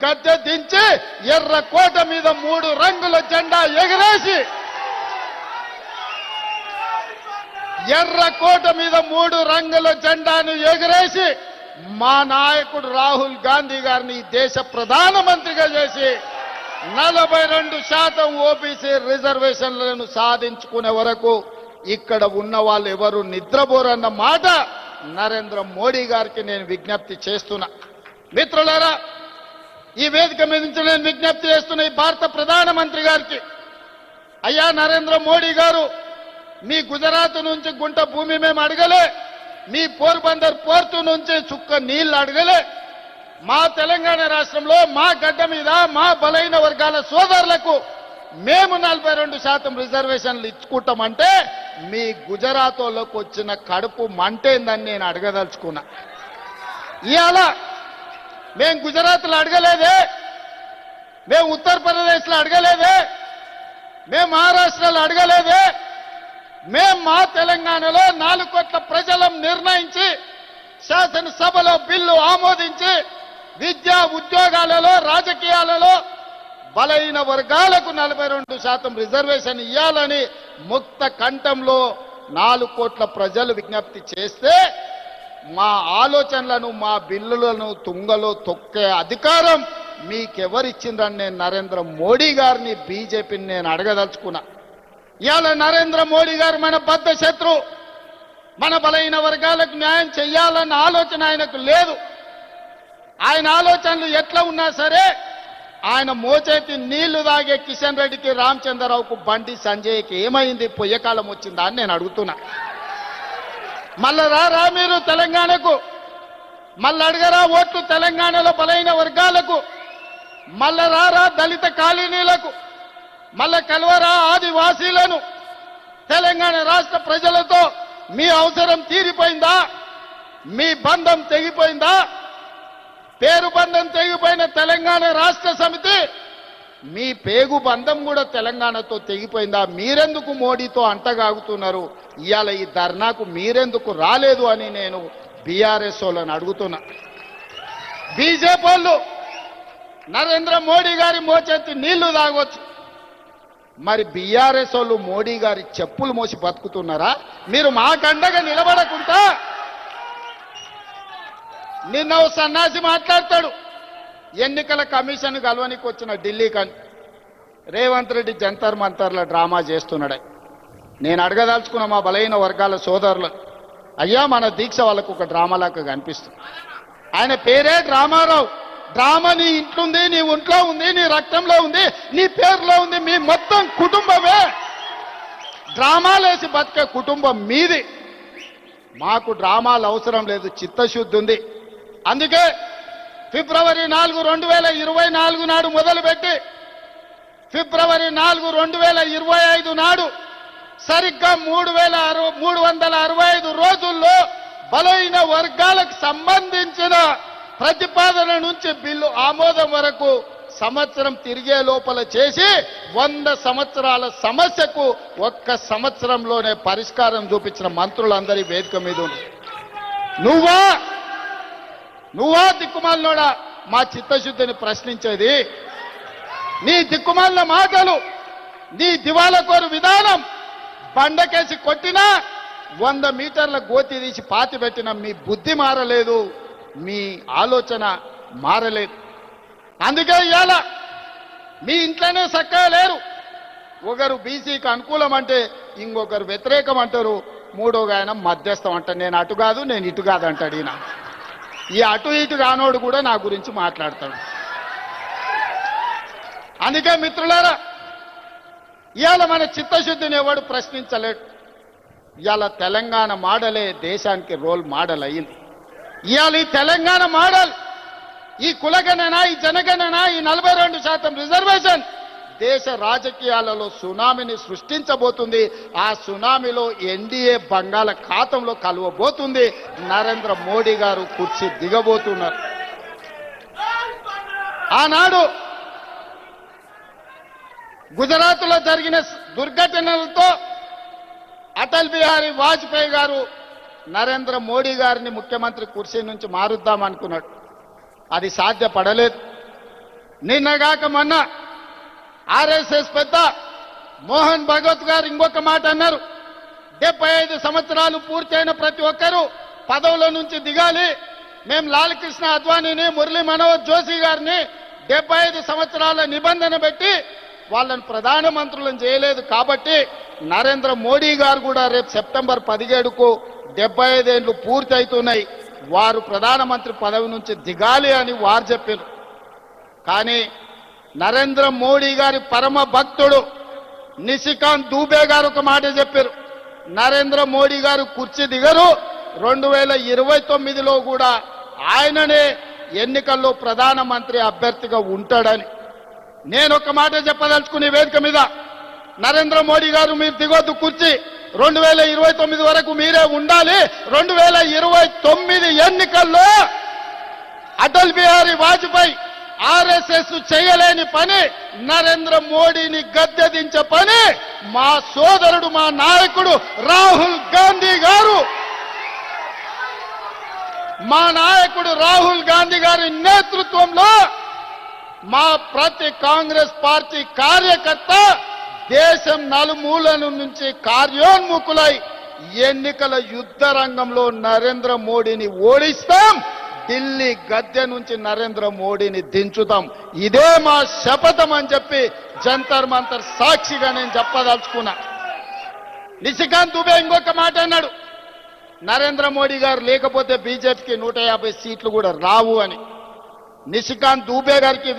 గద్దె దించి ఎర్రకోట మీద 3 రంగుల జెండా ఎగరేసి ఎర్రకోట మీద 3 రంగుల జెండాను ఎగరేసి మా నాయకుడు రాహుల్ గాంధీ గారిని దేశ ప్రధానమంత్రిగా చేసి 42% ఓబీసీ రిజర్వేషన్లను సాధించుకునే వరకు ఇక్కడ ఉన్న వాళ్ళు ఎవరు నిద్రపోరన్న మాట నరేంద్ర మోడీ గారికి నేను విజ్ఞప్తి చేస్తున్నా. మిత్రులారా, ఈ వేదిక మీద నుంచి నేను విజ్ఞప్తి చేస్తున్న ఈ భారత ప్రధానమంత్రి గారికి, అయ్యా నరేంద్ర మోడీ గారు, మీ గుజరాత్ నుంచి గుంట భూమి మేము అడగలే, మీ పోర్బందర్ పోర్టు నుంచి చుక్క నీళ్లు అడగలే, మా తెలంగాణ రాష్ట్రంలో మా గడ్డ మీద మా బలైన వర్గాల సోదరులకు మేము 42% రిజర్వేషన్లు ఇచ్చుకుంటామంటే మీ గుజరాత్ వాళ్ళకు వచ్చిన కడుపు మంటేందని నేను అడగదలుచుకున్నా. ఇవాళ మేము గుజరాత్లో అడగలేదే, మేము ఉత్తరప్రదేశ్లో అడగలేదే, మేము మహారాష్ట్రలో అడగలేదే, మేము మా తెలంగాణలో 4 కోట్ల ప్రజలం నిర్ణయించి శాసనసభలో బిల్లు ఆమోదించి విద్యా ఉద్యోగాలలో రాజకీయాలలో బలైన వర్గాలకు 42% రిజర్వేషన్ ఇవ్వాలని ముక్త కంఠంలో 4 కోట్ల ప్రజలు విజ్ఞప్తి చేస్తే మా ఆలోచనలను మా బిల్లులను తుంగలో తొక్కే అధికారం మీకెవరిచ్చిందని నేను నరేంద్ర మోడీ గారిని బీజేపీని నేను అడగదలుచుకున్నా. ఇవాళ నరేంద్ర మోడీ గారు మన బద్ధ శత్రు, మన బలైన వర్గాలకు న్యాయం చెయ్యాలన్న ఆలోచన ఆయనకు లేదు. ఆయన ఆలోచనలు ఎట్లా ఉన్నా సరే ఆయన మోచేతి నీళ్లు తాగే కిషన్ రెడ్డికి రామచంద్రరావుకు బండి సంజయ్కి ఏమైంది, పొయ్యకాలం వచ్చిందా అని నేను అడుగుతున్నా. మళ్ళా రా మీరు తెలంగాణకు, మళ్ళీ అడగరా ఓట్లు తెలంగాణలో బలైన వర్గాలకు, మళ్ళా రా దళిత కాలనీలకు, మళ్ళా కలవరా ఆదివాసీలను. తెలంగాణ రాష్ట్ర ప్రజలతో మీ అవసరం తీరిపోయిందా? మీ బంధం తెగిపోయిందా? పేరు బంధం తెగిపోయిన తెలంగాణ రాష్ట్ర సమితి మీ పేగు బంధం కూడా తెలంగాణతో తెగిపోయిందా? మీరెందుకు మోడీతో అంటగాగుతున్నారు? ఇవాళ ఈ ధర్నాకు మీరెందుకు రాలేదు అని నేను బీఆర్ఎస్ వాళ్ళని అడుగుతున్నా. బీజేపీ వాళ్ళు నరేంద్ర మోడీ గారి మోచేతి నీళ్లు తాగొచ్చు, మరి బీఆర్ఎస్ వాళ్ళు మోడీ గారి చెప్పులు మోసి బతుకుతున్నారా? మీరు మాకండగా నిలబడకుండా నిన్న ఓ సన్నాసి మాట్లాడతాడు, ఎన్నికల కమిషన్ కలవనికి వచ్చిన ఢిల్లీకని రేవంత్ రెడ్డి జంతర్ మంతర్ల డ్రామా చేస్తున్నాడు. నేను అడగదలుచుకున్న మా బలైన వర్గాల సోదరులు, అయ్యా మన దీక్ష వాళ్ళకు ఒక డ్రామాలాగా కనిపిస్తుంది. ఆయన పేరే డ్రామారావు. డ్రామా నీ ఇంట్లో ఉంది, నీ ఒంట్లో ఉంది, నీ రక్తంలో ఉంది, నీ పేరులో ఉంది, మీ మొత్తం కుటుంబమే డ్రామాలేసి బతికే కుటుంబం మీది. మాకు డ్రామాలు అవసరం లేదు, చిత్తశుద్ధి ఉంది. అందుకే ఫిబ్రవరి 4, 2024 నాడు మొదలుపెట్టి ఫిబ్రవరి 4, 2025 నాడు సరిగ్గా 365 రోజుల్లో బలైన వర్గాలకు సంబంధించిన ప్రతిపాదన నుంచి బిల్లు ఆమోదం వరకు సంవత్సరం తిరిగే లోపల చేసి 100 సంవత్సరాల సమస్యకు 1 సంవత్సరంలోనే పరిష్కారం చూపించిన మంత్రులందరి వేదిక మీద ఉంది. నువ్వా దిక్కుమాలినోడా మా చిత్తశుద్ధిని ప్రశ్నించేది? నీ దిక్కుమాలిన మాటలు, నీ దివాలకోరు విధానం, బండకేసి కొట్టినా 100 మీటర్ల గోతి తీసి పాతి పెట్టిన మీ బుద్ధి మారలేదు, మీ ఆలోచన మారలేదు. అందుకే ఇవాళ మీ ఇంట్లోనే చక్కగా లేరు. ఒకరు బీసీకి అనుకూలం అంటే ఇంకొకరు వ్యతిరేకం అంటారు, మూడోగా ఆయన మధ్యస్థం అంటారు. నేను అటు కాదు, నేను ఇటు కాదు అంటాడు. ఈయన ఈ అటు ఇటు కానోడు కూడా నా గురించి మాట్లాడతాడు. అందుకే మిత్రులారా, ఇవాళ మన చిత్తశుద్ధిని ఎవడు ప్రశ్నించలేడు. ఇవాళ తెలంగాణ మోడలే దేశానికి రోల్ మోడల్ అయ్యింది. ఇవాళ ఈ తెలంగాణ మోడల్, ఈ కులగణన, ఈ జనగణన, ఈ 42% రిజర్వేషన్ దేశ రాజకీయాలలో సునామీని సృష్టించబోతుంది. ఆ సునామీలో ఎన్డీఏ బంగాళాఖాతంలో కలవబోతుంది. నరేంద్ర మోడీ గారు కుర్చీ దిగబోతున్నారు. ఆనాడు గుజరాత్లో జరిగిన దుర్ఘటనలతో అటల్ బిహారీ వాజ్పేయి గారు నరేంద్ర మోడీ గారిని ముఖ్యమంత్రి కుర్చీ నుంచి మారుద్దామనుకున్నాడు. అది సాధ్యపడలేదు. నిన్నగాక మొన్న ఆర్ఎస్ఎస్ పెద్ద మోహన్ భగవత్ గారు ఇంకొక మాట అన్నారు. 75 సంవత్సరాలు పూర్తయిన ప్రతి ఒక్కరూ పదవుల నుంచి దిగాలి. మేము లాల్ కృష్ణ అద్వానీని, మురళీ మనోహర్ జోషి గారిని 75 సంవత్సరాల నిబంధన పెట్టి వాళ్ళని ప్రధానమంత్రులను చేయలేదు. కాబట్టి నరేంద్ర మోడీ గారు కూడా రేపు సెప్టెంబర్ 17కు 75 ఏళ్లు పూర్తి అవుతున్నాయి, వారు ప్రధానమంత్రి పదవి నుంచి దిగాలి అని వారు చెప్పారు. కానీ నరేంద్ర మోడీ గారి పరమ భక్తుడు నిశికాంత్ దూబే గారు ఒక మాట చెప్పారు. నరేంద్ర మోడీ గారు కుర్చీ దిగరు, 2029లో కూడా ఆయననే ఎన్నికల్లో ప్రధానమంత్రి అభ్యర్థిగా ఉంటాడని. నేను ఒక మాట చెప్పదలుచుకునే వేదిక మీద, నరేంద్ర మోడీ గారు మీరు దిగొద్దు కుర్చీ, 2029 వరకు మీరే ఉండాలి. 2029 ఎన్నికల్లో అటల్ బిహారీ వాజ్పేయి ఆర్ఎస్ఎస్ చేయలేని పని, నరేంద్ర మోడీని గద్దెదించే పని మా సోదరుడు, మా నాయకుడు రాహుల్ గాంధీ గారు, మా నాయకుడు రాహుల్ గాంధీ గారి నేతృత్వంలో మా ప్రతి కాంగ్రెస్ పార్టీ కార్యకర్త దేశం నలుమూలల నుంచి కార్యోన్ముఖులై ఎన్నికల యుద్ధ రంగంలో నరేంద్ర మోడీని ఓడిస్తాం, ఢిల్లీ గద్దె నుంచి నరేంద్ర మోడీని దించుతాం. ఇదే మా శపథం అని చెప్పి జంతర్ మంతర్ సాక్షిగా నేను చెప్పదలుచుకున్నా. నిశికాంత్ దుబే ఇంకొక మాట అన్నాడు, నరేంద్ర మోడీ గారు లేకపోతే బీజేపీకి 150 సీట్లు కూడా రావు అని. నిశికాంత్ దూబే గారికి వేదిక